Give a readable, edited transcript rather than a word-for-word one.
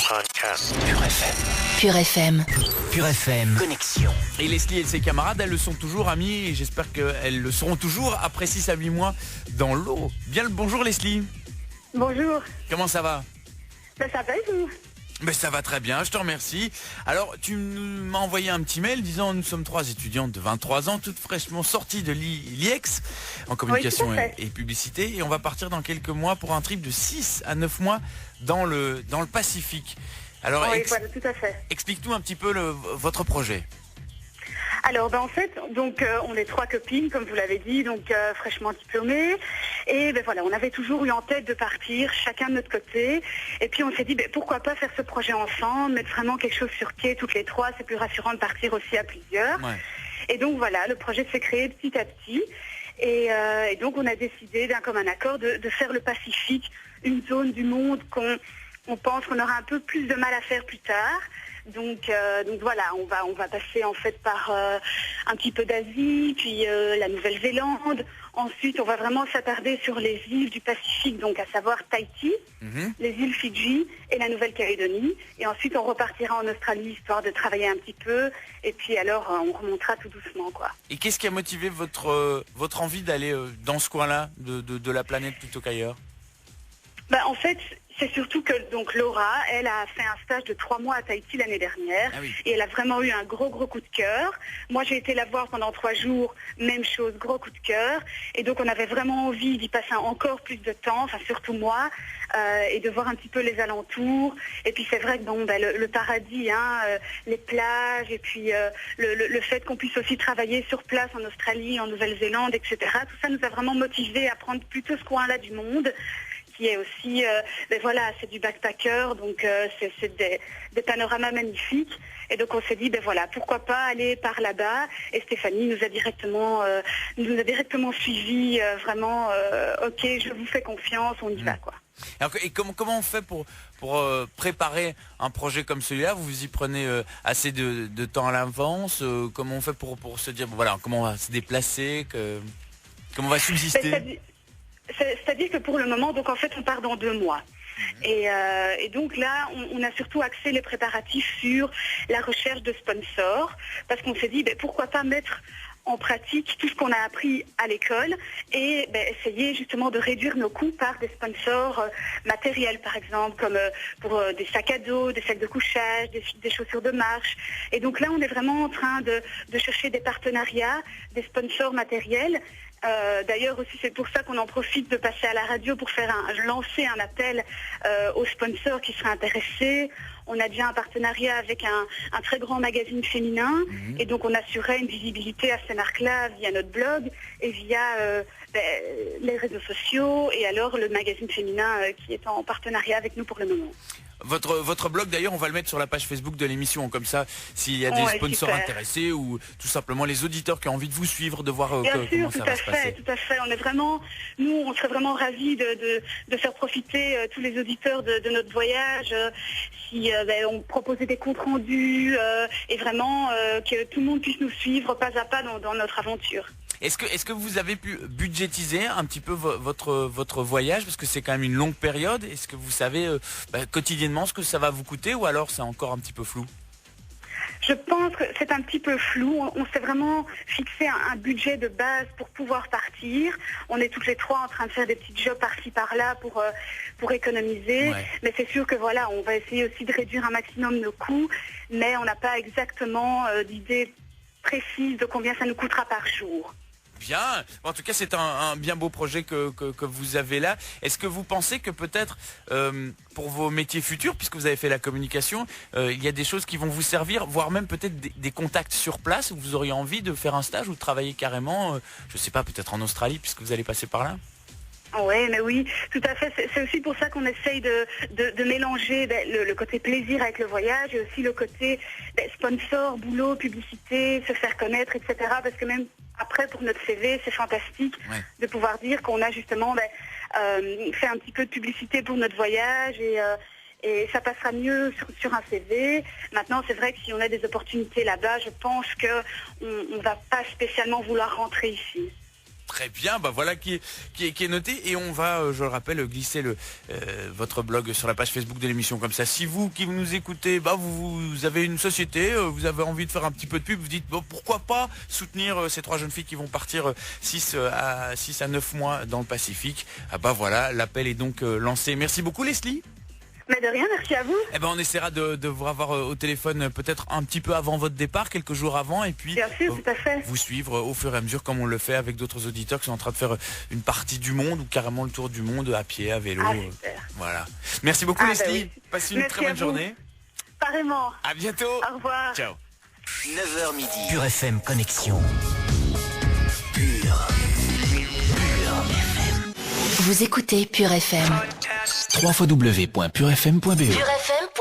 Podcast. Pure FM. Pure FM. Pure FM. Connexion. Et Leslie et ses camarades, elles le sont toujours, amis, et j'espère qu'elles le seront toujours après 6 à 8 mois dans l'eau. Bien le bonjour Leslie. Bonjour. Comment ça va? Ça va et vous? Ça va très bien, je te remercie. Alors, tu m'as envoyé un petit mail disant nous sommes 3 étudiantes de 23 ans, toutes fraîchement sorties de l'IEX en communication et publicité, et on va partir dans quelques mois pour un trip de 6 à 9 mois dans le Pacifique. Alors, oui, voilà, tout à fait. Explique-nous un petit peu votre projet. Alors, en fait, donc on est 3 copines, comme vous l'avez dit, donc fraîchement diplômées. Et voilà, on avait toujours eu en tête de partir, chacun de notre côté. Et puis on s'est dit, pourquoi pas faire ce projet ensemble, mettre vraiment quelque chose sur pied toutes les 3. C'est plus rassurant de partir aussi à plusieurs. Ouais. Et donc voilà, le projet s'est créé petit à petit. Et donc on a décidé d'un commun accord de faire le Pacifique, une zone du monde qu'on pense qu'on aura un peu plus de mal à faire plus tard. Donc voilà, on va passer en fait par un petit peu d'Asie, puis la Nouvelle-Zélande. Ensuite, on va vraiment s'attarder sur les îles du Pacifique, donc à savoir Tahiti, les îles Fidji et la Nouvelle-Calédonie. Et ensuite, on repartira en Australie, histoire de travailler un petit peu. Et puis alors, on remontera tout doucement, quoi. Et qu'est-ce qui a motivé votre envie d'aller dans ce coin-là de la planète plutôt qu'ailleurs? En fait, c'est surtout que donc Laura, elle a fait un stage de 3 mois à Tahiti l'année dernière. Ah oui. Et elle a vraiment eu un gros coup de cœur. Moi, j'ai été la voir pendant 3 jours, même chose, gros coup de cœur. Et donc, on avait vraiment envie d'y passer encore plus de temps, enfin surtout moi, et de voir un petit peu les alentours. Et puis, c'est vrai que le paradis, les plages, et puis le fait qu'on puisse aussi travailler sur place en Australie, en Nouvelle-Zélande, etc. Tout ça nous a vraiment motivés à prendre plutôt ce coin-là du monde, qui est aussi, c'est du backpacker, donc c'est des panoramas magnifiques. Et donc on s'est dit, pourquoi pas aller par là-bas. Et Stéphanie nous a directement suivis, vraiment, ok, je vous fais confiance, on y va, quoi. Alors, et comment on fait pour préparer un projet comme celui-là? Vous y prenez assez de temps à l'avance? Comment on fait pour se dire, comment on va se déplacer, comment on va subsister? C'est-à-dire que pour le moment, donc en fait, on part dans 2 mois. Et donc là, on a surtout axé les préparatifs sur la recherche de sponsors, parce qu'on s'est dit, pourquoi pas mettre en pratique tout ce qu'on a appris à l'école et essayer justement de réduire nos coûts par des sponsors matériels, par exemple, comme pour des sacs à dos, des sacs de couchage, des chaussures de marche. Et donc là, on est vraiment en train de chercher des partenariats, des sponsors matériels. D'ailleurs aussi, c'est pour ça qu'on en profite de passer à la radio pour lancer un appel aux sponsors qui seraient intéressés. On a déjà un partenariat avec un très grand magazine féminin et donc on assurait une visibilité à ces marques-là via notre blog et via les réseaux sociaux et alors le magazine féminin qui est en partenariat avec nous pour le moment. Votre blog d'ailleurs, on va le mettre sur la page Facebook de l'émission, comme ça s'il y a des sponsors intéressés ou tout simplement les auditeurs qui ont envie de vous suivre, de voir comment ça va se passer. Tout à fait, on serait vraiment ravis de faire profiter tous les auditeurs de notre voyage, si on proposait des comptes rendus et vraiment que tout le monde puisse nous suivre pas à pas dans notre aventure. Est-ce que vous avez pu budgétiser un petit peu votre voyage, parce que c'est quand même une longue période? Est-ce que vous savez quotidiennement ce que ça va vous coûter, ou alors c'est encore un petit peu flou? Je pense que c'est un petit peu flou. On s'est vraiment fixé un budget de base pour pouvoir partir. On est toutes les 3 en train de faire des petits jobs par-ci par-là pour économiser. Ouais. Mais c'est sûr que on va essayer aussi de réduire un maximum nos coûts, mais on n'a pas exactement d'idée précise de combien ça nous coûtera par jour. Bien, en tout cas c'est un bien beau projet que vous avez là. Est-ce que vous pensez que peut-être pour vos métiers futurs, puisque vous avez fait la communication, il y a des choses qui vont vous servir, voire même peut-être des contacts sur place, où vous auriez envie de faire un stage ou de travailler carrément, je ne sais pas, peut-être en Australie puisque vous allez passer par là? Oui, tout à fait. C'est aussi pour ça qu'on essaye de mélanger le côté plaisir avec le voyage et aussi le côté sponsor, boulot, publicité, se faire connaître, etc. Parce que même après, pour notre CV, c'est fantastique de pouvoir dire qu'on a justement fait un petit peu de publicité pour notre voyage et ça passera mieux sur un CV. Maintenant, c'est vrai que si on a des opportunités là-bas, je pense qu'on ne va pas spécialement vouloir rentrer ici. Très bien, bah voilà qui est noté, et on va, je le rappelle, glisser votre blog sur la page Facebook de l'émission, comme ça. Si vous qui nous écoutez, bah vous avez une société, vous avez envie de faire un petit peu de pub, vous dites bon, pourquoi pas soutenir ces 3 jeunes filles qui vont partir 6 à 9 mois dans le Pacifique. Ah bah voilà, l'appel est donc lancé. Merci beaucoup Leslie. Mais de rien, merci à vous. Eh ben on essaiera de vous avoir au téléphone peut-être un petit peu avant votre départ, quelques jours avant, et puis Bien sûr, tout à fait. vous suivre au fur et à mesure comme on le fait avec d'autres auditeurs qui sont en train de faire une partie du monde ou carrément le tour du monde à pied, à vélo. Ah, super. Voilà. Merci beaucoup Leslie. Oui. Passez une Merci très à bonne vous. journée. Pareillement. À bientôt. Au revoir. Ciao. 9h midi. Pure FM Connexion. Pure FM. Vous écoutez Pure FM. www.purefm.be. Pure FM.